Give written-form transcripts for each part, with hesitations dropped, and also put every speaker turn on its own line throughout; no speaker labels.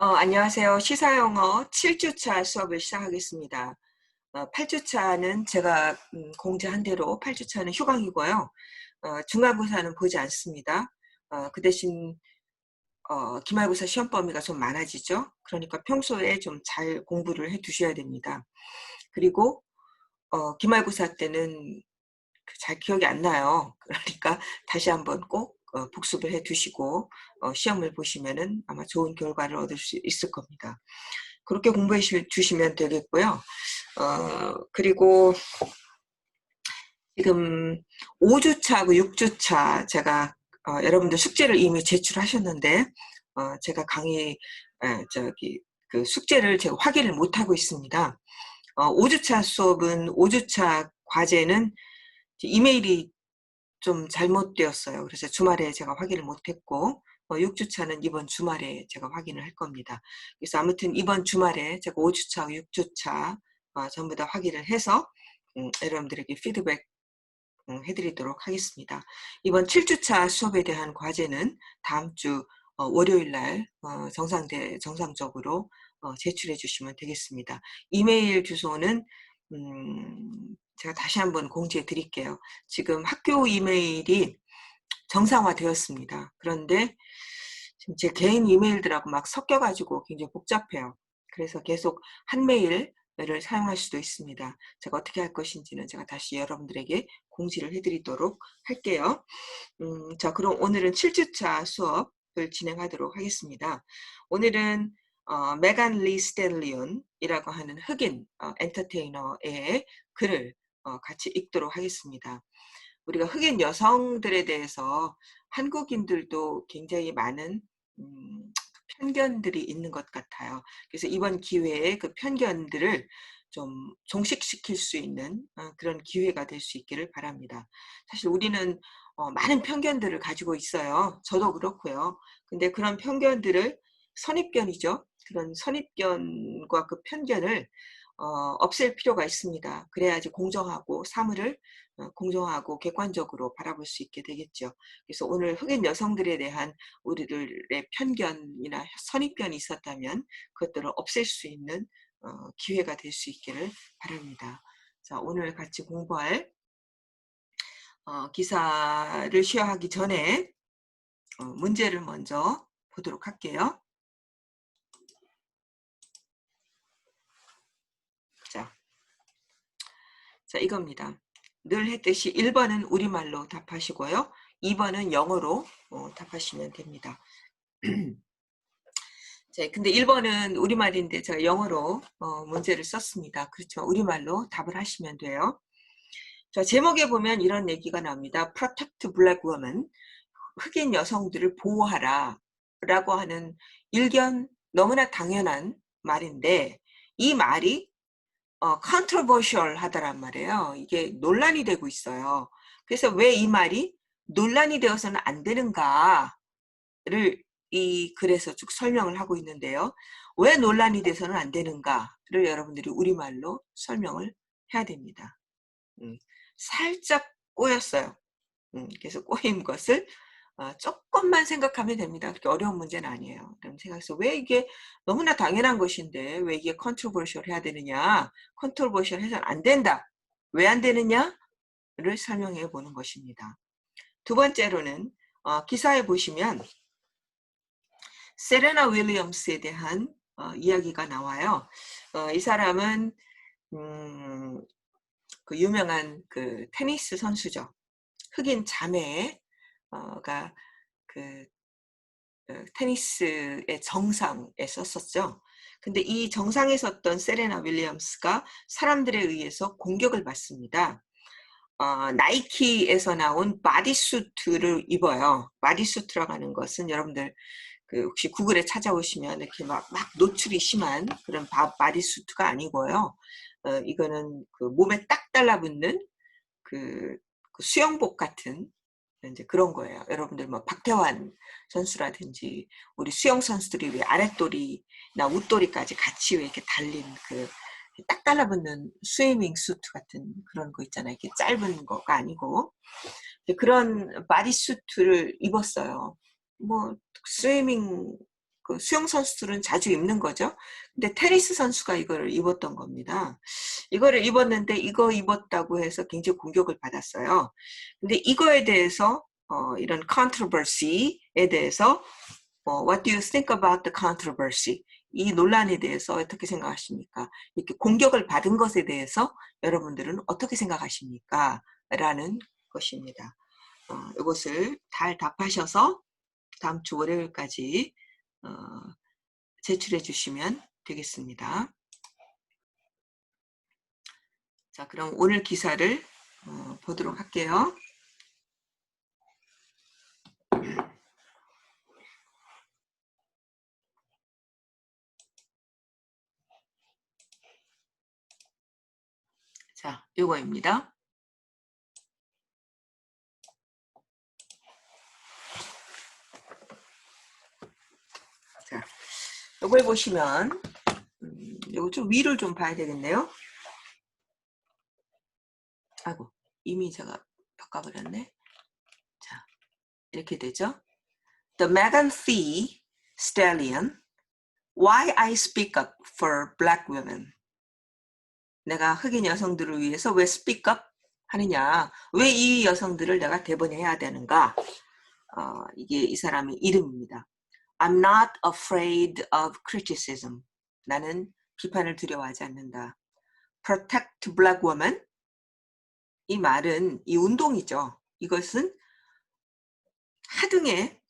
안녕하세요. 시사영어 7주차 수업을 시작하겠습니다. 8주차는 제가 공지한 대로 8주차는 휴강이고요. 중간고사는 보지 않습니다. 그 대신 기말고사 시험 범위가 좀 많아지죠. 그러니까 평소에 좀 잘 공부를 해 두셔야 됩니다. 그리고 기말고사 때는 잘 기억이 안 나요. 그러니까 다시 한번 꼭 복습을 해 두시고 시험을 보시면은 아마 좋은 결과를 얻을 수 있을 겁니다. 그렇게 공부해 주시면 되겠고요. 그리고 지금 5주차하고 6주차 제가 여러분들 숙제를 이미 제출하셨는데 제가 그 숙제를 제가 확인을 못 하고 있습니다. 5주차 수업은 5주차 과제는 이메일이 좀 잘못되었어요. 그래서 주말에 제가 확인을 못했고 6주차는 이번 주말에 제가 확인을 할 겁니다. 그래서 아무튼 이번 주말에 제가 5주차, 6주차 전부 다 확인을 해서 여러분들에게 피드백 해드리도록 하겠습니다. 이번 7주차 수업에 대한 과제는 다음 주 월요일 날 정상적으로 제출해 주시면 되겠습니다. 이메일 주소는 제가 다시 한번 공지해 드릴게요. 지금 학교 이메일이 정상화되었습니다. 그런데 지금 제 개인 이메일들하고 막 섞여 가지고 굉장히 복잡해요. 그래서 계속 한 메일을 사용할 수도 있습니다. 제가 어떻게 할 것인지는 제가 다시 여러분들에게 공지를 해 드리도록 할게요. 자, 그럼 오늘은 7주차 수업을 진행하도록 하겠습니다. 오늘은 메간 리 스탠리온이라고 하는 흑인 엔터테이너의 글을 같이 읽도록 하겠습니다. 우리가 흑인 여성들에 대해서 한국인들도 굉장히 많은 편견들이 있는 것 같아요. 그래서 이번 기회에 그 편견들을 좀 종식시킬 수 있는 그런 기회가 될 수 있기를 바랍니다. 사실 우리는 많은 편견들을 가지고 있어요. 저도 그렇고요. 근데 그런 편견들을 선입견이죠. 그런 선입견과 그 편견을 없앨 필요가 있습니다. 그래야지 공정하고 사물을 공정하고 객관적으로 바라볼 수 있게 되겠죠. 그래서 오늘 흑인 여성들에 대한 우리들의 편견이나 선입견이 있었다면 그것들을 없앨 수 있는 기회가 될 수 있기를 바랍니다. 자, 오늘 같이 공부할 기사를 시작하기 전에 문제를 먼저 보도록 할게요. 자, 이겁니다. 늘 했듯이 1번은 우리말로 답하시고요. 2번은 영어로 답하시면 됩니다. 자, 근데 1번은 우리말인데 제가 영어로 문제를 썼습니다. 그렇죠. 우리말로 답을 하시면 돼요. 자, 제목에 보면 이런 얘기가 나옵니다. Protect Black Women. 흑인 여성들을 보호하라 라고 하는 일견 너무나 당연한 말인데 이 말이 controversial 하다란 말이에요. 이게 논란이 되고 있어요. 그래서 왜 이 말이 논란이 되어서는 안 되는가를 이 글에서 쭉 설명을 하고 있는데요. 왜 논란이 돼서는 안 되는가를 여러분들이 우리말로 설명을 해야 됩니다. 살짝 꼬였어요. 그래서 꼬인 것을 조금만 생각하면 됩니다. 그렇게 어려운 문제는 아니에요. 그럼 생각해서 왜 이게 너무나 당연한 것인데 왜 이게 컨트로버셜 해야 되느냐, 컨트로버셜 해서는 안 된다, 왜 안 되느냐를 설명해 보는 것입니다. 두 번째로는 기사에 보시면 세레나 윌리엄스에 대한 이야기가 나와요. 이 사람은 그 유명한 그 테니스 선수죠. 흑인 자매가 그 테니스의 정상에 섰었죠. 근데 이 정상에 섰던 세레나 윌리엄스가 사람들에 의해서 공격을 받습니다. 나이키에서 나온 바디수트를 입어요. 바디수트라고 하는 것은 여러분들 그 혹시 구글에 찾아오시면 이렇게 막 노출이 심한 그런 바디수트가 아니고요. 이거는 그 몸에 딱 달라붙는 그 수영복 같은 이제 그런 거예요. 여러분들 뭐 박태환 선수라든지 우리 수영 선수들이 왜 아랫도리나 윗도리까지 같이 왜 이렇게 달린 그 딱 달라붙는 스위밍 수트 같은 그런 거 있잖아요. 이렇게 짧은 거가 아니고 그런 바디 수트를 입었어요. 뭐 스위밍 그 수영 선수들은 자주 입는 거죠. 근데 테니스 선수가 이거를 입었던 겁니다. 이거를 입었는데 이거 입었다고 해서 굉장히 공격을 받았어요. 근데 이거에 대해서 이런 controversy에 대해서 what do you think about the controversy? 이 논란에 대해서 어떻게 생각하십니까? 이렇게 공격을 받은 것에 대해서 여러분들은 어떻게 생각하십니까? 라는 것입니다. 이것을 잘 답하셔서 다음 주 월요일까지 제출해 주시면 되겠습니다. 자, 그럼 오늘 기사를 보도록 할게요. 자, 요거입니다. 자, 요걸 보시면 요거 좀 위를 좀 봐야 되겠네요. 아이고, 이미 제가 바꿔버렸네. 자, 이렇게 되죠. The Megan Thee Stallion, Why I Speak Up for Black Women. 내가 흑인 여성들을 위해서 왜 speak up 하느냐, 왜 이 여성들을 내가 대변해야 되는가. 이게 이 사람의 이름입니다. I'm not afraid of criticism. 나는 비판을 두려워하지 않는다. Protect Black Women. 이 말은 이 운동이죠. 이것은 하등의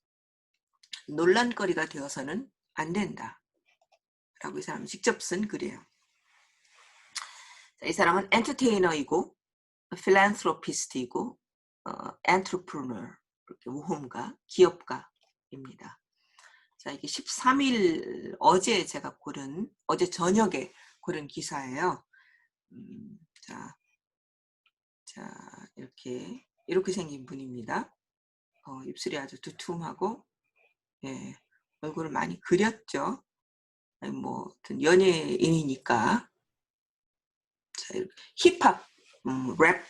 논란거리가 되어서는 안 된다. 라고 이 사람은 직접 쓴 글이에요. 자, 이 사람은 엔터테이너이고 필란트로피스트이고 엔트러프너러, 모험가, 기업가입니다. 자, 이게 13일 어제 제가 어제 저녁에 고른 기사예요. 자, 이렇게 생긴 분입니다. 입술이 아주 두툼하고, 예, 얼굴을 많이 그렸죠. 아니, 뭐, 연예인이니까. 자, 힙합, 랩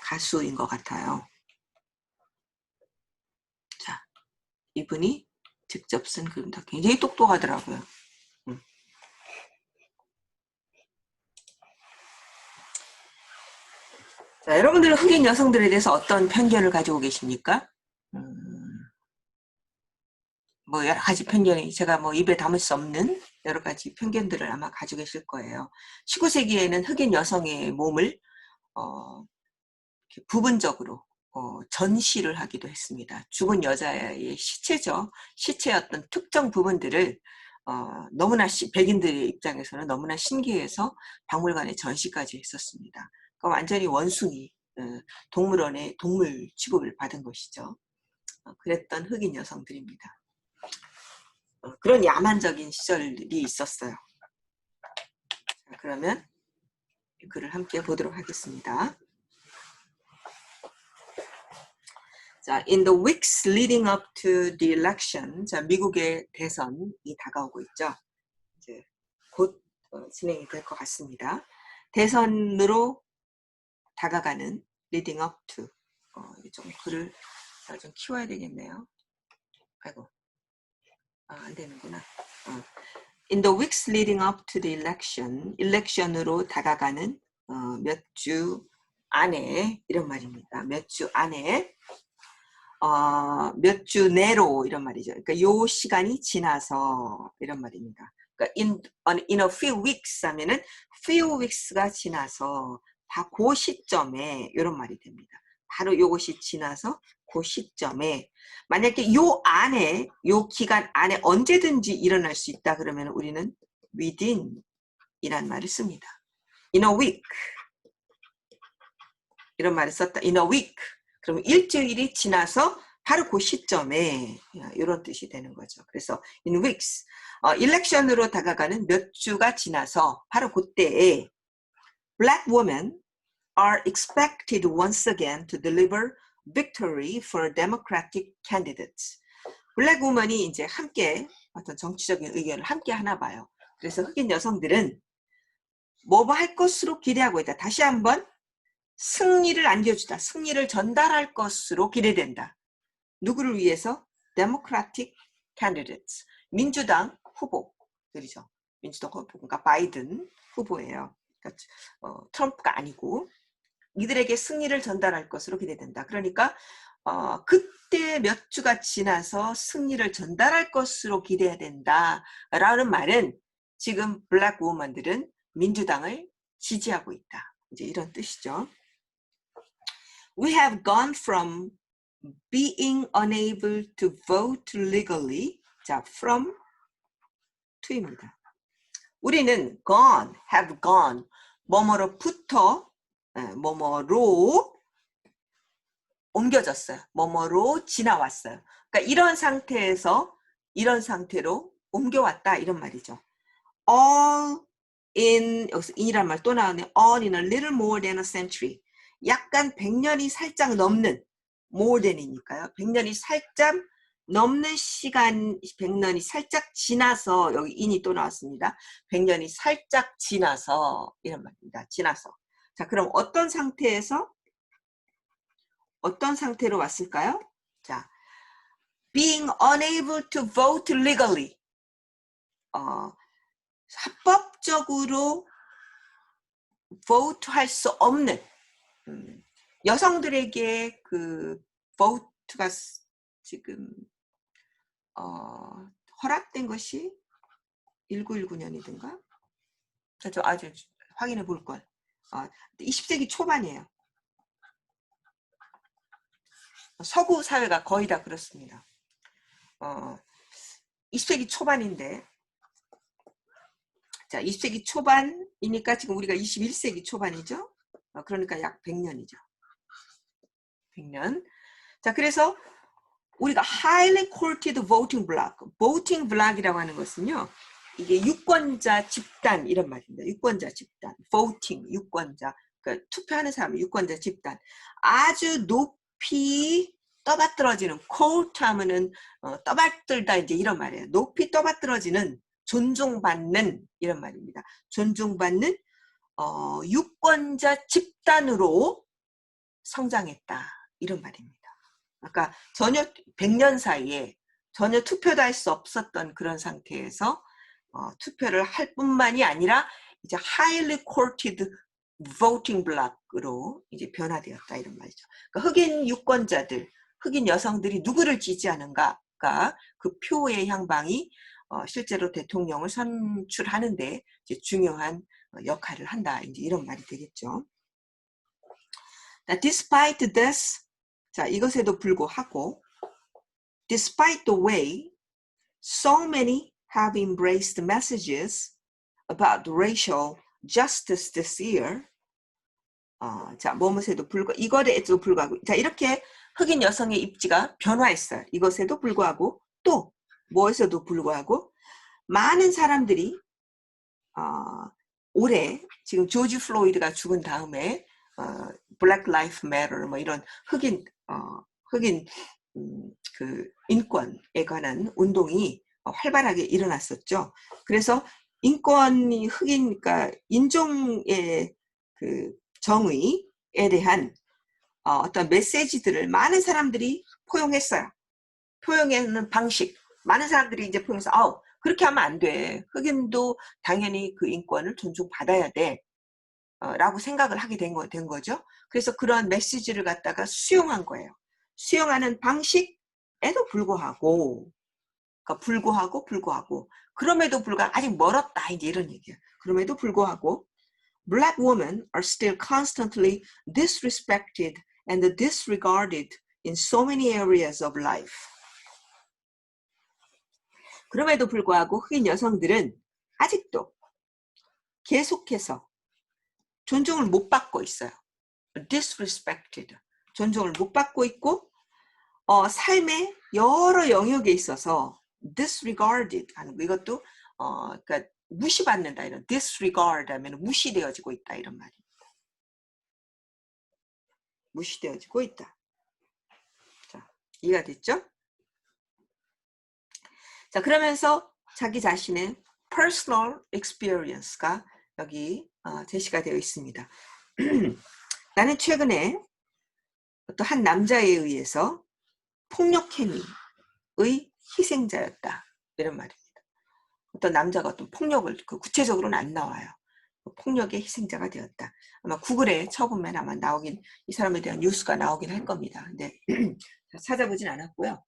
가수인 것 같아요. 자, 이분이 직접 쓴 글입니다. 굉장히 똑똑하더라고요. 자, 여러분들은 흑인 여성들에 대해서 어떤 편견을 가지고 계십니까? 뭐 여러 가지 편견이 제가 뭐 입에 담을 수 없는 여러 가지 편견들을 아마 가지고 계실 거예요. 19세기에는 흑인 여성의 몸을 부분적으로 전시를 하기도 했습니다. 죽은 여자의 시체죠. 시체의 어떤 특정 부분들을 너무나 백인들의 입장에서는 너무나 신기해서 박물관에 전시까지 했었습니다. 그러니까 완전히 원숭이, 동물원의 동물 취급을 받은 것이죠. 그랬던 흑인 여성들입니다. 그런 야만적인 시절이 있었어요. 자, 그러면 이 글을 함께 보도록 하겠습니다. 자, in the weeks leading up to the election, 자, 미국의 대선이 다가오고 있죠. 이제 곧 진행이 될 것 같습니다. 대선으로 다가가는 leading up to, 좀 글을 좀 키워야 되겠네요. 아이고, 안 되는구나. In the weeks leading up to the election, 일렉션으로 다가가는 몇 주 안에, 이런 말입니다. 몇 주 안에, 몇 주 내로, 이런 말이죠. 그러니까 요 시간이 지나서, 이런 말입니다. 그러니까 in a few weeks 하면은 few weeks가 지나서 그 시점에 이런 말이 됩니다. 바로 요것이 지나서 그 시점에 만약에 요 안에, 요 기간 안에 언제든지 일어날 수 있다 그러면 우리는 within 이란 말을 씁니다. in a week 이런 말을 썼다. in a week 그러면 일주일이 지나서 바로 그 시점에 이런 뜻이 되는 거죠. 그래서 in weeks 일렉션으로 다가가는 몇 주가 지나서 바로 그때에 black women are expected once again to deliver victory for democratic candidates. 블랙 우먼이 이제 함께 어떤 정치적인 의견을 함께 하나 봐요. 그래서 흑인 여성들은 뭐 할 것으로 기대하고 있다. 다시 한번 승리를 안겨주다. 승리를 전달할 것으로 기대된다. 누구를 위해서? Democratic candidates. 민주당 후보들이죠. 민주당 후보, 그러니까 바이든 후보예요. 그러니까 트럼프가 아니고 이들에게 승리를 전달할 것으로 기대된다. 그러니까 그때 몇 주가 지나서 승리를 전달할 것으로 기대해야 된다라는 말은 지금 블랙 우먼들은 민주당을 지지하고 있다. 이제 이런 뜻이죠. We have gone from being unable to vote legally, 자, from to입니다. 우리는 gone, have gone, 뭐뭐로부터 뭐뭐로 옮겨졌어요. 뭐뭐로 지나왔어요. 그러니까 이런 상태로 옮겨왔다 이런 말이죠. All in, 여기서 in이란 말 또 나오네. All in a little more than a century. 약간 100년이 살짝 넘는, more than이니까요. 100년이 살짝 넘는 시간, 100년이 살짝 지나서, 여기 in이 또 나왔습니다. 100년이 살짝 지나서, 이런 말입니다. 지나서. 자, 그럼 어떤 상태로 왔을까요? 자, being unable to vote legally. 합법적으로 vote 할 수 없는, 여성들에게 그 vote가 지금 허락된 것이 1919년이든가? 저 아주 확인해 볼 걸. 20세기 초반이에요. 서구 사회가 거의 다 그렇습니다. 20세기 초반인데, 자, 20세기 초반이니까 지금 우리가 21세기 초반이죠. 그러니까 약 100년이죠. 100년. 자, 그래서 우리가 highly courted voting block이라고 하는 것은요, 이게 유권자 집단 이런 말입니다. 유권자 집단, voting, 유권자, 그러니까 투표하는 사람, 유권자 집단. 아주 높이 떠받들어지는, quote 하면은 떠받들다 이제 이런 말이에요. 높이 떠받들어지는, 존중받는 이런 말입니다. 존중받는 유권자 집단으로 성장했다 이런 말입니다. 아까 전혀 100년 사이에 전혀 투표도 할 수 없었던 그런 상태에서 투표를 할 뿐만이 아니라 이제 highly courted voting block으로 이제 변화되었다 이런 말이죠. 그러니까 흑인 유권자들, 흑인 여성들이 누구를 지지하는가가 그 표의 향방이 실제로 대통령을 선출하는데 이제 중요한 역할을 한다. 이제 이런 말이 되겠죠. Despite this, 자, 이것에도 불구하고, despite the way so many have embraced messages about racial justice this year, 자, 무엇에도 불구하고, 이것에도 불구하고, 자, 이렇게 흑인 여성의 입지가 변화했어요. 이것에도 불구하고, 또 무엇에도 불구하고, 많은 사람들이 올해 지금 조지 플로이드가 죽은 다음에 Black Lives Matter 뭐 이런 흑인 그 인권에 관한 운동이 활발하게 일어났었죠. 그래서 인권이 그러니까 인종의 그 정의에 대한 어떤 메시지들을 많은 사람들이 포용했어요. 포용하는 방식. 많은 사람들이 이제 포용해서 그렇게 하면 안 돼. 흑인도 당연히 그 인권을 존중받아야 돼. 라고 생각을 하게 된 거죠. 그래서 그런 메시지를 갖다가 수용한 거예요. 수용하는 방식에도 불구하고, 그러니까 불구하고, 그럼에도 불구하고, 아직 멀었다, 이제 이런 얘기예요. 그럼에도 불구하고, Black women are still constantly disrespected and disregarded in so many areas of life. 그럼에도 불구하고 흑인 여성들은 아직도 계속해서 존중을 못 받고 있어요. disrespected. 존중을 못 받고 있고 삶의 여러 영역에 있어서 disregarded 하는 거, 이것도 그러니까 무시받는다 이런 disregard 하면 무시되어지고 있다 이런 말입니다. 무시되어지고 있다. 자, 이해가 됐죠? 자, 그러면서 자기 자신의 personal experience가 여기 제시가 되어 있습니다. 나는 최근에 또 한 남자에 의해서 폭력 행위의 희생자였다. 이런 말입니다. 어떤 남자가 어떤 폭력을, 구체적으로는 안 나와요. 폭력의 희생자가 되었다. 아마 구글에 쳐보면 아마 나오긴, 이 사람에 대한 뉴스가 나오긴 할 겁니다. 근데 찾아보진 않았고요.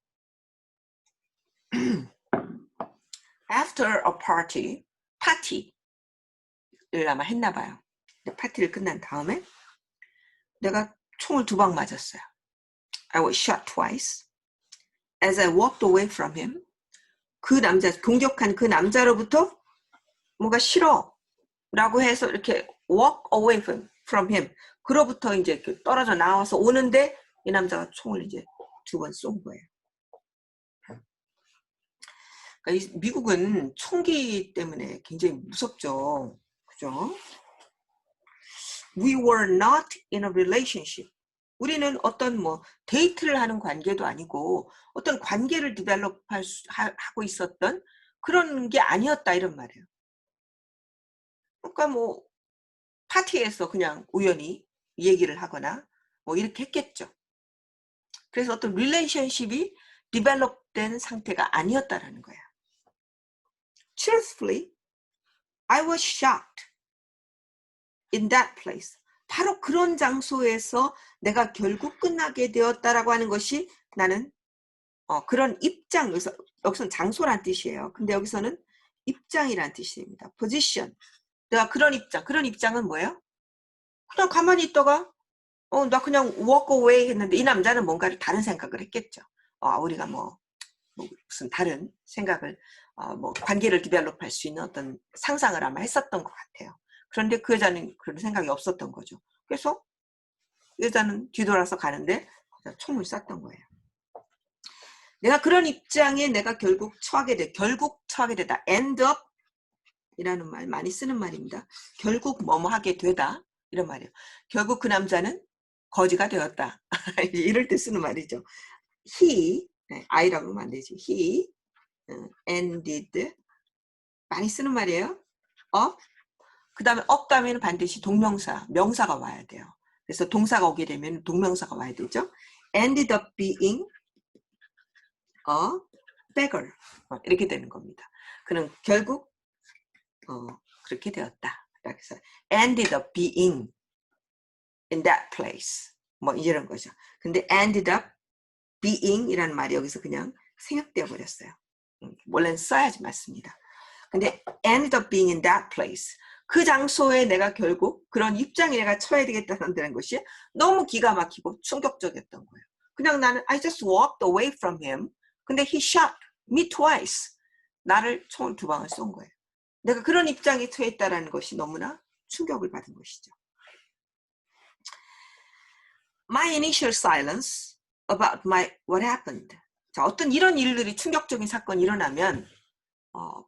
After a party, 파티를 아마 했나 봐요. 파티를 끝난 다음에 내가 총을 2방 맞았어요. I was shot twice. As I walked away from him, 그 남자, 공격한 그 남자로부터 뭔가 싫어 라고 해서 이렇게 walk away from him, 그로부터 이제 떨어져 나와서 오는데 이 남자가 총을 이제 2번 쏜 거예요. 그러니까 미국은 총기 때문에 굉장히 무섭죠. 그죠? We were not in a relationship. 우리는 어떤 뭐 데이트를 하는 관계도 아니고 어떤 관계를 하고 있었던 그런 게 아니었다, 이런 말이에요. 그러니까 뭐 파티에서 그냥 우연히 얘기를 하거나 뭐 이렇게 했겠죠. 그래서 어떤 릴레이션십이 디벨롭된 상태가 아니었다라는 거야. Truthfully, I was shocked in that place. 바로 그런 장소에서 내가 결국 끝나게 되었다라고 하는 것이, 나는 그런 입장, 여기서는 장소란 뜻이에요. 근데 여기서는 입장이란 뜻입니다. position. 내가 그런 입장은 뭐예요? 그냥 가만히 있다가 나 그냥 walk away 했는데 이 남자는 뭔가를 다른 생각을 했겠죠. 우리가 뭐 무슨 다른 생각을, 뭐 관계를 디벨롭할 수 있는 어떤 상상을 아마 했었던 것 같아요. 그런데 그 여자는 그런 생각이 없었던 거죠. 그래서 여자는 뒤돌아서 가는데 총을 쐈던 거예요. 내가 그런 입장에 내가 결국 처하게 되다. end up 이라는 말 많이 쓰는 말입니다. 결국 뭐뭐 하게 되다, 이런 말이에요. 결국 그 남자는 거지가 되었다. 이럴 때 쓰는 말이죠. He, I라고 하면 안 되지. He ended, 많이 쓰는 말이에요. 그 다음에 다음에는 반드시 동명사, 명사가 와야 돼요. 그래서 동사가 오게 되면 동명사가 와야 되죠. ended up being a beggar, 이렇게 되는 겁니다. 그는 결국 그렇게 되었다. 그래서 ended up being in that place, 뭐 이런 거죠. 근데 ended up being 이라는 말이 여기서 그냥 생략되어 버렸어요. 원래는 써야지 맞습니다. 근데 ended up being in that place, 그 장소에 내가 결국 그런 입장에 내가 처해야 되겠다는 것이 너무 기가 막히고 충격적이었던 거예요. 그냥 나는 I just walked away from him. 근데 he shot me twice. 나를 총을 2방을 쏜 거예요. 내가 그런 입장에 처했다라는 것이 너무나 충격을 받은 것이죠. My initial silence about what happened. 자, 어떤 이런 일들이, 충격적인 사건이 일어나면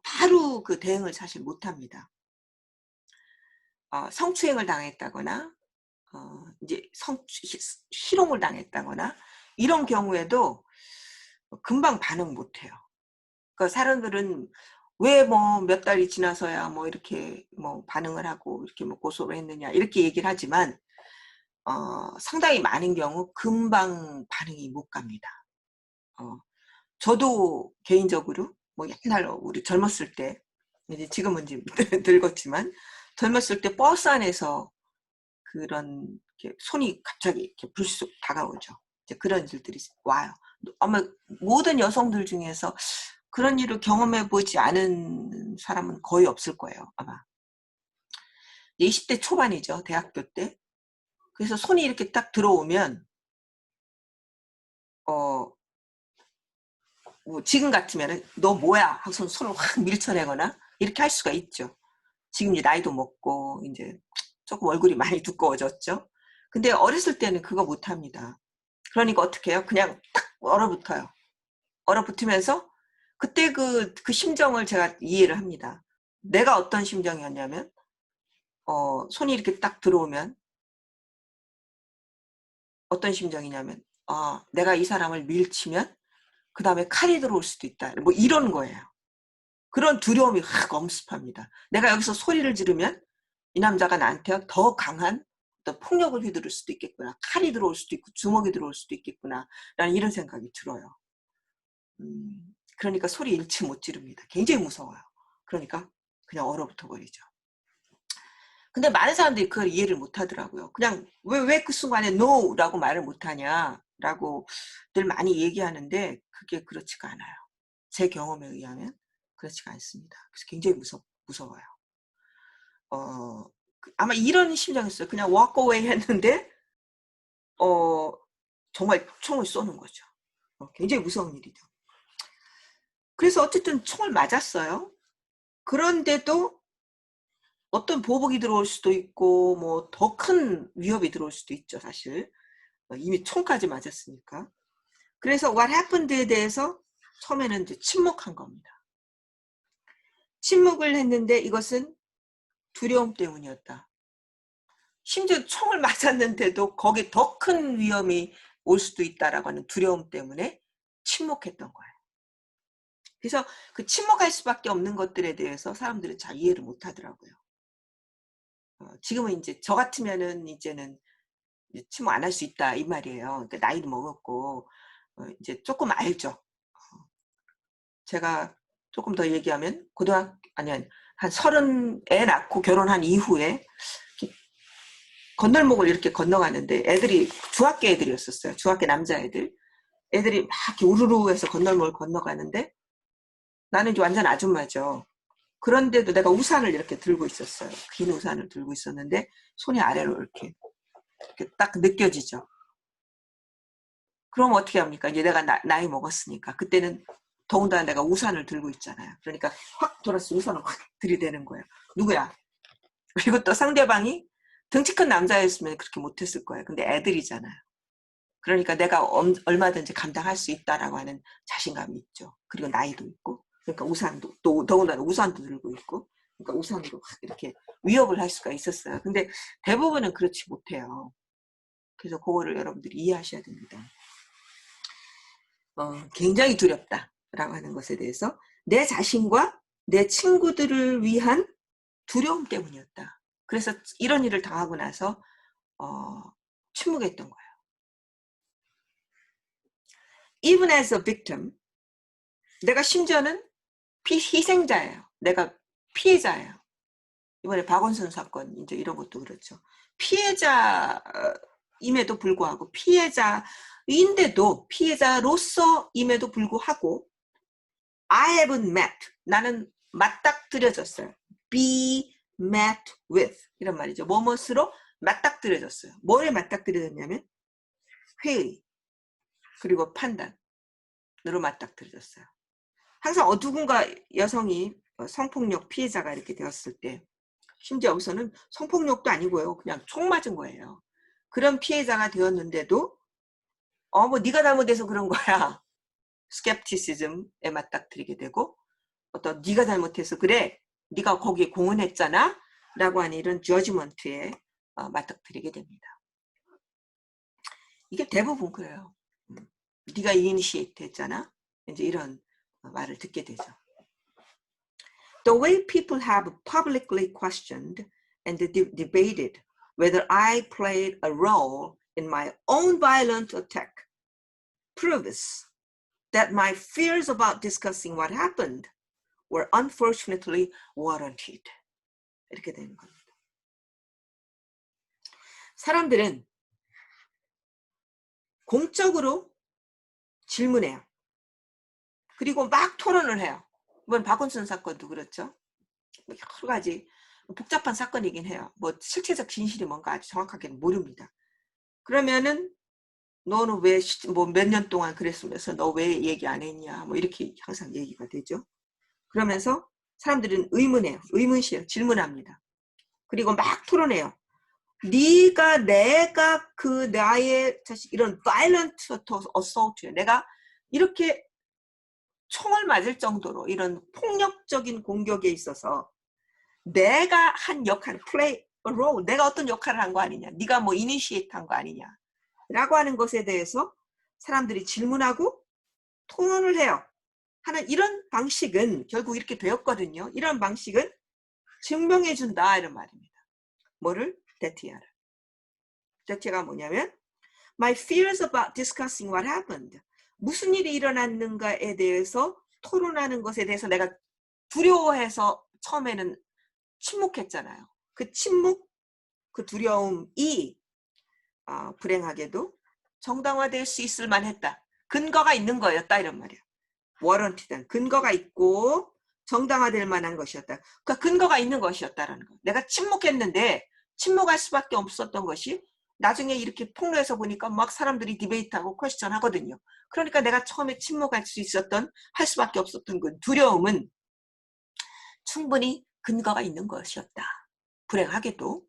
바로 그 대응을 사실 못합니다. 성추행을 당했다거나 이제 희롱을 당했다거나 이런 경우에도 금방 반응 못해요. 그러니까 사람들은 왜 뭐 몇 달이 지나서야 뭐 이렇게 뭐 반응을 하고 이렇게 뭐 고소를 했느냐 이렇게 얘기를 하지만 상당히 많은 경우 금방 반응이 못 갑니다. 저도 개인적으로 뭐 옛날 우리 젊었을 때, 이제 지금은 이제 늙었지만 젊었을 때 버스 안에서 그런 손이 갑자기 이렇게 불쑥 다가오죠. 이제 그런 일들이 와요. 아마 모든 여성들 중에서 그런 일을 경험해 보지 않은 사람은 거의 없을 거예요, 아마. 20대 초반이죠, 대학교 때. 그래서 손이 이렇게 딱 들어오면 뭐 지금 같으면은 너 뭐야 하고서 손을 확 밀쳐내거나 이렇게 할 수가 있죠. 지금 이제 나이도 먹고 이제 조금 얼굴이 많이 두꺼워졌죠. 근데 어렸을 때는 그거 못합니다. 그러니까 어떻게 해요? 그냥 딱 얼어붙어요. 얼어붙으면서 그때 그 심정을 제가 이해를 합니다. 내가 어떤 심정이었냐면 손이 이렇게 딱 들어오면 어떤 심정이냐면 내가 이 사람을 밀치면 그 다음에 칼이 들어올 수도 있다. 뭐 이런 거예요. 그런 두려움이 확 엄습합니다. 내가 여기서 소리를 지르면 이 남자가 나한테 더 강한 어떤 폭력을 휘두를 수도 있겠구나. 칼이 들어올 수도 있고 주먹이 들어올 수도 있겠구나. 라는 이런 생각이 들어요. 그러니까 소리 일치 못 지릅니다. 굉장히 무서워요. 그러니까 그냥 얼어붙어 버리죠. 근데 많은 사람들이 그걸 이해를 못 하더라고요. 그냥 왜 그 순간에 no라고 말을 못 하냐라고 늘 많이 얘기하는데 그게 그렇지가 않아요. 제 경험에 의하면 그렇지가 않습니다. 그래서 굉장히 무서워요. 아마 이런 심정이었어요. 그냥 walk away 했는데 정말 총을 쏘는 거죠. 굉장히 무서운 일이죠. 그래서 어쨌든 총을 맞았어요. 그런데도 어떤 보복이 들어올 수도 있고 뭐 더 큰 위협이 들어올 수도 있죠, 사실. 이미 총까지 맞았으니까. 그래서 what happened에 대해서 처음에는 이제 침묵한 겁니다. 침묵을 했는데 이것은 두려움 때문이었다. 심지어 총을 맞았는데도 거기에 더 큰 위험이 올 수도 있다라고 하는 두려움 때문에 침묵했던 거예요. 그래서 그 침묵할 수밖에 없는 것들에 대해서 사람들은 잘 이해를 못 하더라고요. 지금은 이제 저 같으면은 이제는 침묵 안 할 수 있다 이 말이에요. 그러니까 나이도 먹었고 이제 조금 알죠. 제가 조금 더 얘기하면 한 30 애 낳고 결혼한 이후에 건널목을 이렇게 건너가는데 애들이 중학교 애들이었었어요. 중학교 남자애들. 애들이 막 이렇게 우르르 해서 건널목을 건너가는데 나는 이제 완전 아줌마죠. 그런데도 내가 우산을 이렇게 들고 있었어요. 긴 우산을 들고 있었는데 손이 아래로 이렇게 딱 느껴지죠. 그럼 어떻게 합니까? 이제 내가 나이 먹었으니까. 그때는 더군다나 내가 우산을 들고 있잖아요. 그러니까 확 돌아서 우산을 확 들이대는 거예요. 누구야? 그리고 또 상대방이 덩치 큰 남자였으면 그렇게 못했을 거예요. 근데 애들이잖아요. 그러니까 내가 얼마든지 감당할 수 있다라고 하는 자신감이 있죠. 그리고 나이도 있고. 그러니까 우산도, 또 더군다나 우산도 들고 있고. 그러니까 우산으로 확 이렇게 위협을 할 수가 있었어요. 근데 대부분은 그렇지 못해요. 그래서 그거를 여러분들이 이해하셔야 됩니다. 굉장히 두렵다라고 하는 것에 대해서 내 자신과 내 친구들을 위한 두려움 때문이었다. 그래서 이런 일을 당하고 나서 침묵했던 거예요. Even as a victim, 내가 심지어는 희생자예요. 내가 피해자예요. 이번에 박원순 사건 이제 이런 것도 그렇죠. 피해자임에도 불구하고 피해자로서임에도 불구하고 I haven't met. 나는 맞닥뜨려졌어요. be met with. 이런 말이죠. 뭐뭇으로 맞닥뜨려졌어요. 뭐에 맞닥뜨려졌냐면 회의 그리고 판단으로 맞닥뜨려졌어요. 항상 누군가 여성이 성폭력 피해자가 이렇게 되었을 때 심지어 여기서는 성폭력도 아니고요. 그냥 총 맞은 거예요. 그런 피해자가 되었는데도 뭐 네가 잘못해서 그런 거야. 스캡티시즘에 맞닥뜨리게 되고 어떤 네가 잘못해서 그래. 네가 거기에 공헌했잖아. 라고 하는 이런 저지먼트에 맞닥뜨리게 됩니다. 이게 대부분 그래요. 네가 이니시에이트 했잖아. 이제 이런 말을 듣게 되죠. The way people have publicly questioned and debated whether I played a role in my own violent attack proves that my fears about discussing what happened were unfortunately warranted. 이렇게 되는 겁니다. 사람들은 공적으로 질문해요. 그리고 막 토론을 해요. 이번 박원순 사건도 그렇죠. 여러 가지 복잡한 사건이긴 해요. 뭐 실체적 진실이 뭔가 아주 정확하게는 모릅니다. 그러면은 너는 왜 뭐 몇 년 동안 그랬으면서 너 왜 얘기 안 했냐 뭐 이렇게 항상 얘기가 되죠. 그러면서 사람들은 의문해요. 의문시해요. 질문합니다. 그리고 막 토론해요. 내가 그 나의 사실 이런 violent assault 내가 이렇게 총을 맞을 정도로 이런 폭력적인 공격에 있어서 내가 한 역할, play a role, 내가 어떤 역할을 한 거 아니냐, 네가 뭐 initiate 한 거 아니냐 라고 하는 것에 대해서 사람들이 질문하고 토론을 해요. 하는 이런 방식은 결국 이렇게 되었거든요. 이런 방식은 증명해준다 이런 말입니다. 뭐를? 데티아를. 데티아가 뭐냐면 My fears about discussing what happened. 무슨 일이 일어났는가에 대해서 토론하는 것에 대해서 내가 두려워해서 처음에는 침묵했잖아요. 그 침묵, 그 두려움이 불행하게도 정당화될 수 있을 만했다. 근거가 있는 거였다 이런 말이야. 워런티든 근거가 있고 정당화될 만한 것이었다. 그러니까 근거가 있는 것이었다라는 거. 내가 침묵했는데 침묵할 수밖에 없었던 것이 나중에 이렇게 폭로해서 보니까 막 사람들이 디베이트하고 퀘스천 하거든요. 그러니까 내가 처음에 침묵할 수 있었던 할 수밖에 없었던 그 두려움은 충분히 근거가 있는 것이었다. 불행하게도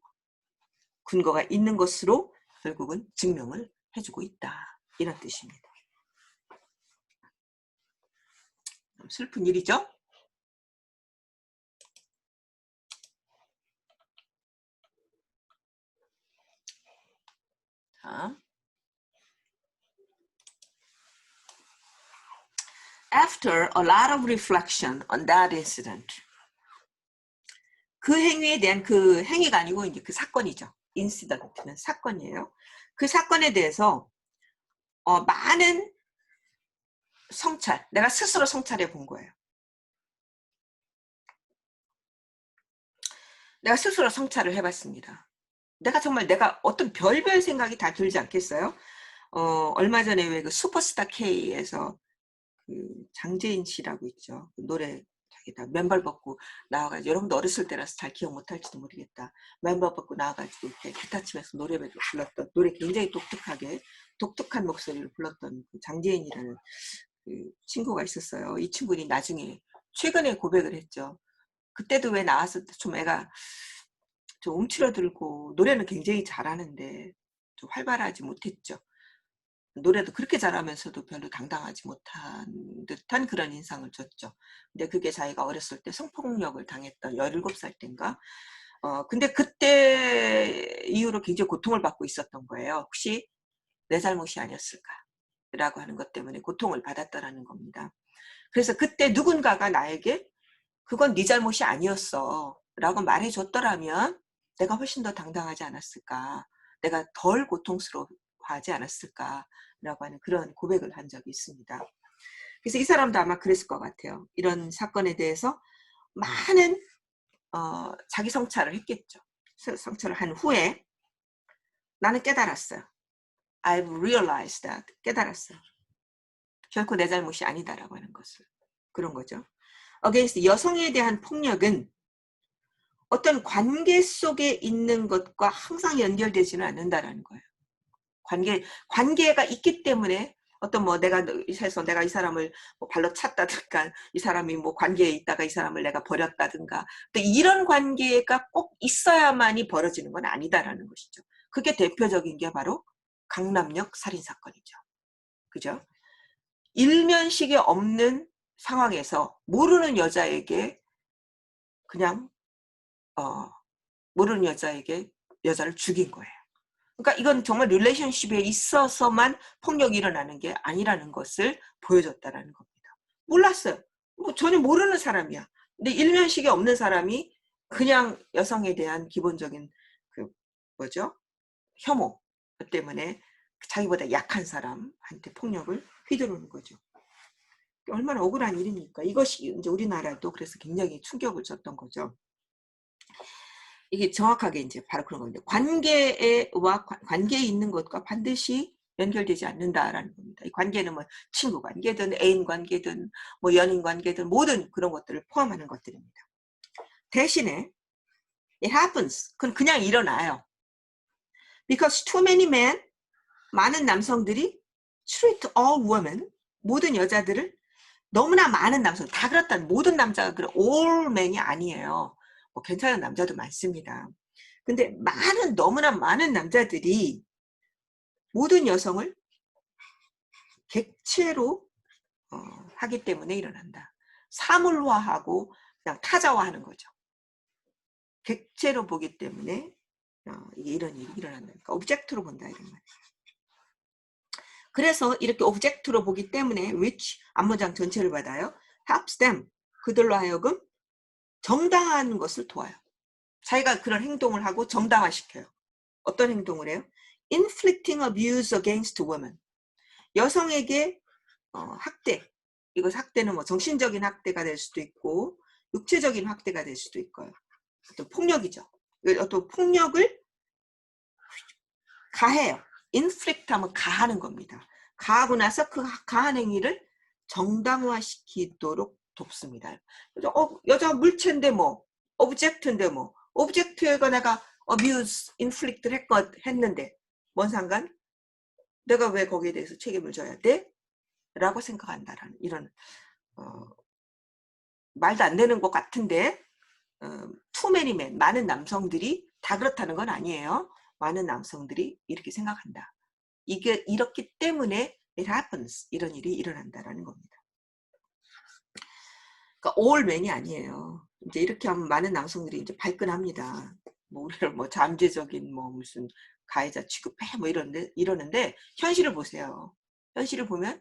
근거가 있는 것으로 결국은 증명을 해주고 있다. 이런 뜻입니다. 슬픈 일이죠? 자, After a lot of reflection on that incident. 그 행위에 대한 그 행위가 아니고 이제 그 사건이죠. 인시던트는 사건이에요. 그 사건에 대해서 많은 성찰, 내가 스스로 성찰해 본 거예요. 내가 스스로 성찰을 해봤습니다. 내가 어떤 별별 생각이 다 들지 않겠어요? 얼마 전에 왜 그 슈퍼스타 K에서 그 장재인 씨라고 있죠. 그 노래 자기다 맨발 벗고 나와가지고 여러분도 어렸을 때라서 잘 기억 못할지도 모르겠다. 맨발 벗고 나와가지고 이렇게 기타 치면서 노래를 불렀던 노래 굉장히 독특한 목소리를 불렀던 그 장재인이라는 그 친구가 있었어요. 이 친구는 나중에 최근에 고백을 했죠. 그때도 왜 나왔을 때 좀 애가 좀 움츠러들고 노래는 굉장히 잘하는데 좀 활발하지 못했죠. 노래도 그렇게 잘하면서도 별로 당당하지 못한 듯한 그런 인상을 줬죠. 근데 그게 자기가 어렸을 때 성폭력을 당했던 17살 때인가? 근데 그때 이후로 굉장히 고통을 받고 있었던 거예요. 혹시 내 잘못이 아니었을까? 라고 하는 것 때문에 고통을 받았다라는 겁니다. 그래서 그때 누군가가 나에게 그건 네 잘못이 아니었어 라고 말해줬더라면 내가 훨씬 더 당당하지 않았을까? 내가 덜 고통스러워하지 않았을까? 라고 하는 그런 고백을 한 적이 있습니다. 그래서 이 사람도 아마 그랬을 것 같아요. 이런 사건에 대해서 많은 자기 성찰을 했겠죠. 성찰을 한 후에 나는 깨달았어요. I've realized that. 깨달았어요. 결코 내 잘못이 아니다라고 하는 것을. 그런 거죠. against 여성에 대한 폭력은 어떤 관계 속에 있는 것과 항상 연결되지는 않는다라는 거예요. 관계가 있기 때문에 어떤 뭐 내가 이 사람을 뭐 발로 찼다든가 이 사람이 뭐 관계에 있다가 이 사람을 내가 버렸다든가 또 이런 관계가 꼭 있어야만이 벌어지는 건 아니다라는 것이죠. 그게 대표적인 게 바로 강남역 살인사건이죠. 그죠? 일면식이 없는 상황에서 모르는 여자에게 그냥 모르는 여자에게 여자를 죽인 거예요. 그러니까 이건 정말 릴레이션십에 있어서만 폭력이 일어나는 게 아니라는 것을 보여줬다라는 겁니다. 몰랐어요. 뭐 전혀 모르는 사람이야. 근데 일면식이 없는 사람이 그냥 여성에 대한 기본적인 그 뭐죠? 혐오 때문에 자기보다 약한 사람한테 폭력을 휘두르는 거죠. 얼마나 억울한 일입니까? 이것이 이제 우리나라도 그래서 굉장히 충격을 줬던 거죠. 이게 정확하게 이제 바로 그런 겁니다. 관계에 있는 것과 반드시 연결되지 않는다라는 겁니다. 이 관계는 뭐 친구 관계든 애인 관계든 뭐 연인 관계든 모든 그런 것들을 포함하는 것들입니다. 대신에 it happens. 그건 그냥 일어나요. Because too many men, 많은 남성들이 treat all women, 모든 여자들을 너무나 많은 남성, 다 그렇다는 모든 남자가 그런 all men이 아니에요. 뭐 괜찮은 남자도 많습니다. 근데 너무나 많은 남자들이 모든 여성을 객체로 하기 때문에 일어난다. 사물화하고 그냥 타자화하는 거죠. 객체로 보기 때문에 이게 이런 일이 일어난다니까. 오브젝트로 본다 이런 말이에요. 그래서 이렇게 오브젝트로 보기 때문에 which 앞문장 전체를 받아요. helps them. 그들로 하여금 정당한 것을 도와요. 자기가 그런 행동을 하고 정당화시켜요. 어떤 행동을 해요? inflicting abuse against women. 여성에게 학대. 이거 학대는 뭐 정신적인 학대가 될 수도 있고 육체적인 학대가 될 수도 있고요. 어떤 폭력이죠. 어떤 폭력을 가해요. inflict 하면 가하는 겁니다. 가하고 나서 그 가한 행위를 정당화시키도록 돕습니다. 여자 물체인데 뭐, 오브젝트인데 뭐, 오브젝트가 내가 abuse, inflict 했는데 뭔 상관? 내가 왜 거기에 대해서 책임을 져야 돼? 라고 생각한다라는 이런 말도 안 되는 것 같은데 too many men, 많은 남성들이 다 그렇다는 건 아니에요. 많은 남성들이 이렇게 생각한다. 이게 이렇기 때문에 it happens, 이런 일이 일어난다라는 겁니다. 그러니까 all men이 아니에요. 이제 이렇게 하면 많은 남성들이 이제 발끈합니다. 뭐 우리를 뭐 잠재적인 뭐 무슨 가해자 취급해 뭐 이러는데 현실을 보세요. 현실을 보면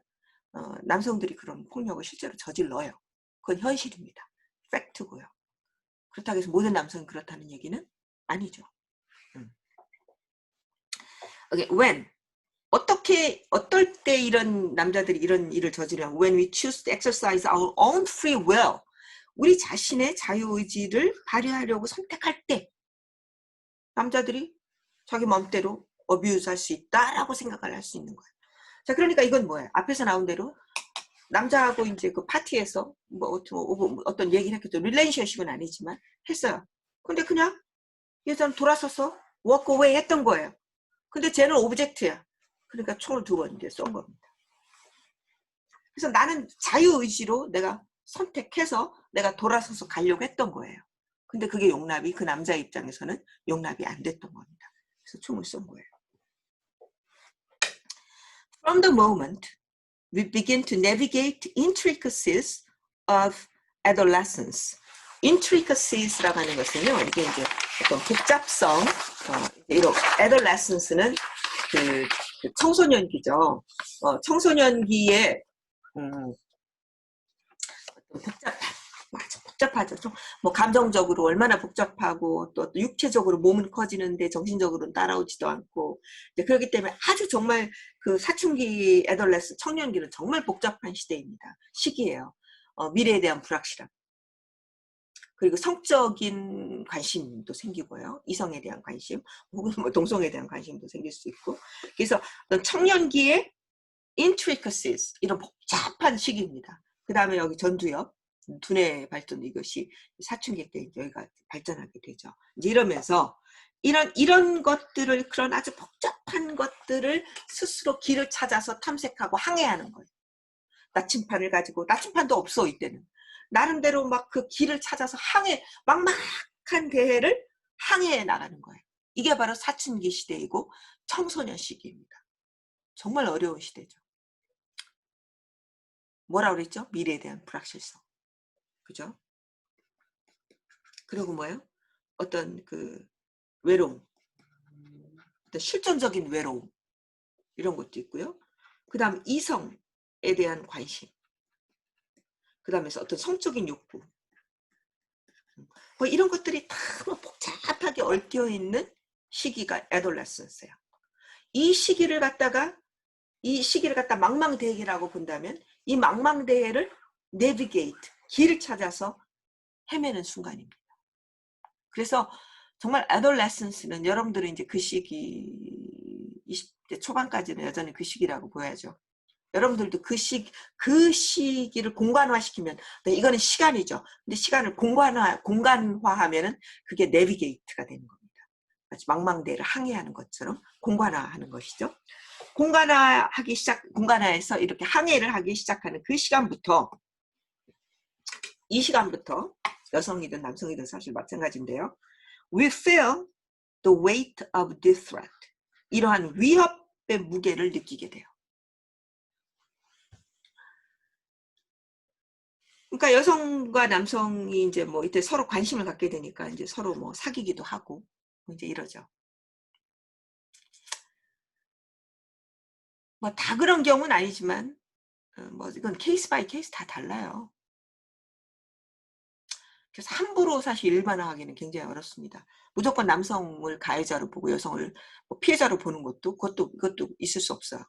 남성들이 그런 폭력을 실제로 저질러요. 그건 현실입니다. 팩트고요. 그렇다고 해서 모든 남성이 그렇다는 얘기는 아니죠. Okay, when 어떨 때 이런 남자들이 이런 일을 저지르냐면 when we choose to exercise our own free will, 우리 자신의 자유의지를 발휘하려고 선택할 때 남자들이 자기 마음대로 abuse 할 수 있다라고 생각을 할 수 있는 거예요. 자, 그러니까 이건 뭐예요? 앞에서 나온 대로 남자하고 이제 그 파티에서 뭐 어떤 얘기를 했겠죠. 릴레이션십은 아니지만 했어요. 근데 그냥 여자는 돌아서서 walk away 했던 거예요. 근데 쟤는 오브젝트야. 그러니까 총을 두 번 이제 쏜 겁니다. 그래서 나는 자유의지로 내가 선택해서 내가 돌아서서 가려고 했던 거예요. 근데 그게 용납이 그 남자 입장에서는 용납이 안 됐던 겁니다. 그래서 총을 쏜 거예요. From the moment we begin to navigate intricacies of adolescence. intricaties라고 하는 것은요, 이게 이제 어떤 복잡성, 이런 adolescence는 그 청소년기죠. 청소년기에 복잡하죠. 좀 뭐 감정적으로 얼마나 복잡하고 또 육체적으로 몸은 커지는데 정신적으로는 따라오지도 않고 그렇기 때문에 아주 정말 그 사춘기 애덜레스 청년기는 정말 복잡한 시기예요. 미래에 대한 불확실함. 그리고 성적인 관심도 생기고요. 이성에 대한 관심, 혹은 뭐 동성에 대한 관심도 생길 수 있고. 그래서 청년기의 intricacies, 이런 복잡한 시기입니다. 그 다음에 여기 전두엽, 두뇌 발전, 이것이 사춘기 때 여기가 발전하게 되죠. 이제 이러면서 이런 것들을, 그런 아주 복잡한 것들을 스스로 길을 찾아서 탐색하고 항해하는 거예요. 나침판을 가지고, 나침판도 없어 이때는. 나름대로 막 그 길을 찾아서 막막한 대해를 항해해 나가는 거예요. 이게 바로 사춘기 시대이고 청소년 시기입니다. 정말 어려운 시대죠. 뭐라 그랬죠? 미래에 대한 불확실성. 그죠? 그리고 뭐예요? 어떤 그 외로움, 어떤 실존적인 외로움, 이런 것도 있고요. 그 다음 이성에 대한 관심, 그 다음에 어떤 성적인 욕구, 뭐 이런 것들이 다 복잡하게 얽혀 있는 시기가 애돌레센스예요. 이 시기를 갖다 망망대해라고 본다면 이 망망대해를 내비게이트, 길을 찾아서 헤매는 순간입니다. 그래서 정말 adolescence는 여러분들은 이제 그 시기 20대 초반까지는 여전히 그 시기라고 보여야죠. 여러분들도 그 시기를 공간화시키면 이거는 시간이죠. 근데 시간을 공간화하면은 그게 내비게이트가 되는 겁니다. 마치 망망대해를 항해하는 것처럼 공간화하는 것이죠. 공간화해서 이렇게 항해를 하기 시작하는 그 시간부터, 이 시간부터 여성이든 남성이든 사실 마찬가지인데요. We feel the weight of this threat. 이러한 위협의 무게를 느끼게 돼요. 그러니까 여성과 남성이 이제 뭐 이때 서로 관심을 갖게 되니까 이제 서로 뭐 사귀기도 하고 이제 이러죠. 뭐 다 그런 경우는 아니지만 뭐 이건 케이스 바이 케이스 다 달라요. 그래서 함부로 사실 일반화하기는 굉장히 어렵습니다. 무조건 남성을 가해자로 보고 여성을 뭐 피해자로 보는 그것도 있을 수 없어요.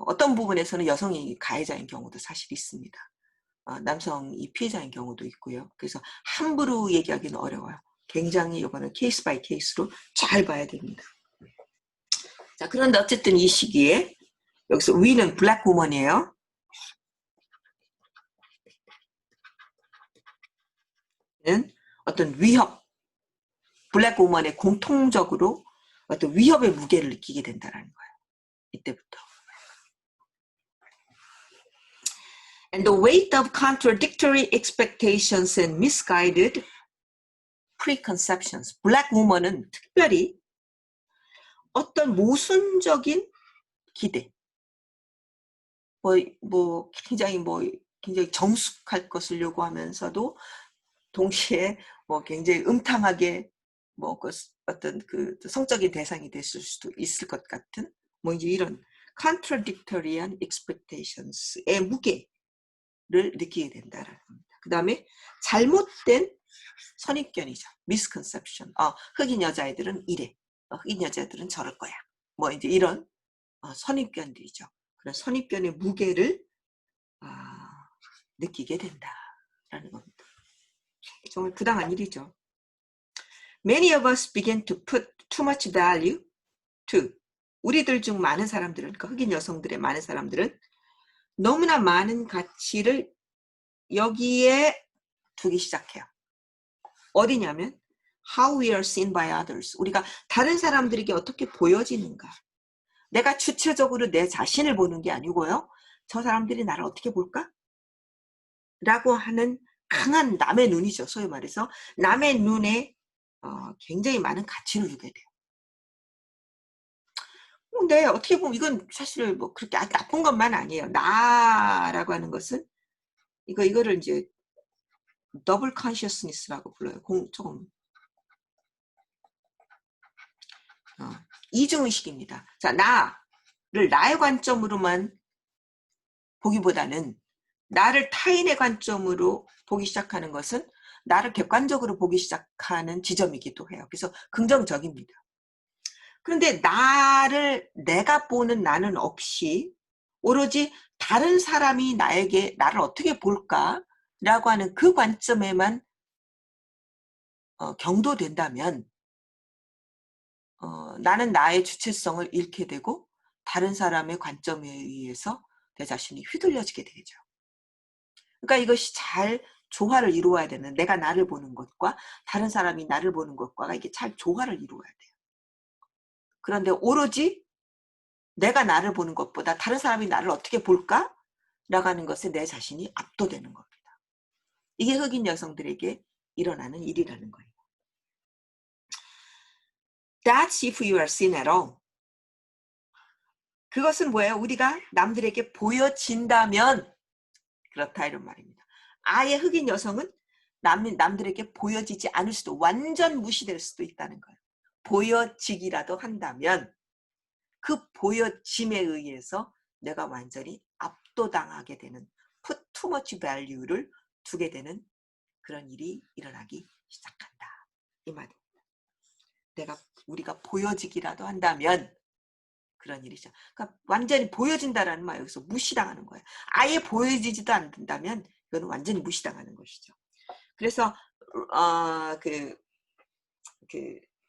어떤 부분에서는 여성이 가해자인 경우도 사실 있습니다. 남성이 피해자인 경우도 있고요. 그래서 함부로 얘기하기는 어려워요. 굉장히 이거는 케이스 바이 케이스로 잘 봐야 됩니다. 자, 그런데 어쨌든 이 시기에 여기서 위는 블랙 우먼이에요. 어떤 위협, 블랙 우먼의 공통적으로 어떤 위협의 무게를 느끼게 된다는 거예요. 이때부터. And the weight of contradictory expectations and misguided preconceptions. 블랙 우먼은 특별히 어떤 모순적인 기대, 굉장히 정숙할 것을 요구하면서도 동시에 굉장히 음탕하게 어떤 그 성적인 대상이 됐을 수도 있을 것 같은 이제 이런 contradictory한 expectations의 무게를 느끼게 된다라는 겁니다. 그 다음에 잘못된 선입견이죠. misconception. 흑인 여자애들은 이래. 흑인 여자애들은 저럴 거야. 이제 이런 선입견들이죠. 그런 선입견의 무게를 느끼게 된다라는 겁니다. 정말 부당한 일이죠. Many of us begin to put too much value to. 우리들 중 많은 사람들은, 그러니까 흑인 여성들의 많은 사람들은 너무나 많은 가치를 여기에 두기 시작해요. 어디냐면 how we are seen by others. 우리가 다른 사람들에게 어떻게 보여지는가. 내가 주체적으로 내 자신을 보는 게 아니고요. 저 사람들이 나를 어떻게 볼까? 라고 하는 강한 남의 눈이죠. 소위 말해서 남의 눈에 굉장히 많은 가치를 두게 돼요. 근데 어떻게 보면 이건 사실 그렇게 나쁜 것만 아니에요. 나라고 하는 것은 이거를 이제 더블 컨셔스니스라고 불러요. 조금 이중의식입니다. 자, 나를 나의 관점으로만 보기보다는 나를 타인의 관점으로 보기 시작하는 것은 나를 객관적으로 보기 시작하는 지점이기도 해요. 그래서 긍정적입니다. 그런데 내가 보는 나는 없이 오로지 다른 사람이 나를 어떻게 볼까라고 하는 그 관점에만 경도된다면 나는 나의 주체성을 잃게 되고 다른 사람의 관점에 의해서 내 자신이 휘둘려지게 되죠. 그러니까 이것이 잘 조화를 이루어야 되는, 내가 나를 보는 것과 다른 사람이 나를 보는 것과 이게 잘 조화를 이루어야 돼요. 그런데 오로지 내가 나를 보는 것보다 다른 사람이 나를 어떻게 볼까? 라고 하는 것에 내 자신이 압도되는 겁니다. 이게 흑인 여성들에게 일어나는 일이라는 거예요. That's if you are seen at all. 그것은 뭐예요? 우리가 남들에게 보여진다면 그렇다 이런 말입니다. 아예 흑인 여성은 남들에게 보여지지 않을 수도, 완전 무시될 수도 있다는 거예요. 보여지기라도 한다면 그 보여짐에 의해서 내가 완전히 압도당하게 되는, put too much value를 두게 되는 그런 일이 일어나기 시작한다. 이 말입니다. 우리가 보여지기라도 한다면 그런 일이죠. 그러니까 완전히 보여진다라는 말, 여기서 무시당하는 거예요. 아예 보여지지도 않는다면 이거는 완전히 무시당하는 것이죠. 그래서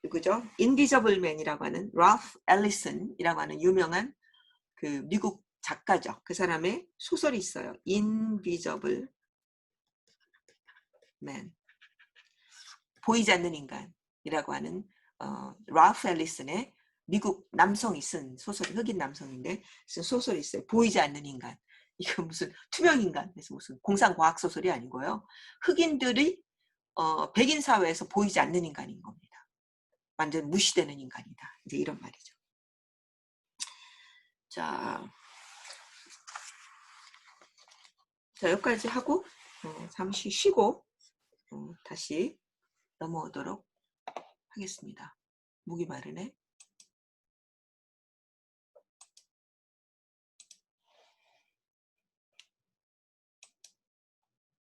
누구죠? 인비저블 맨이라고 하는 라프 앨리슨이라고 하는 유명한 그 미국 작가죠. 그 사람의 소설이 있어요. 인비저블 맨, 보이지 않는 인간이라고 하는 라프 앨리슨의 미국 남성이 쓴 소설, 흑인 남성인데 쓴 소설이 있어요. 보이지 않는 인간. 이거 무슨 투명 인간, 그래서 무슨 공상 과학 소설이 아니고요. 흑인들이 백인 사회에서 보이지 않는 인간인 겁니다. 완전 무시되는 인간이다. 이제 이런 말이죠. 자, 여기까지 하고 잠시 쉬고 다시 넘어오도록 하겠습니다. 목이 마르네.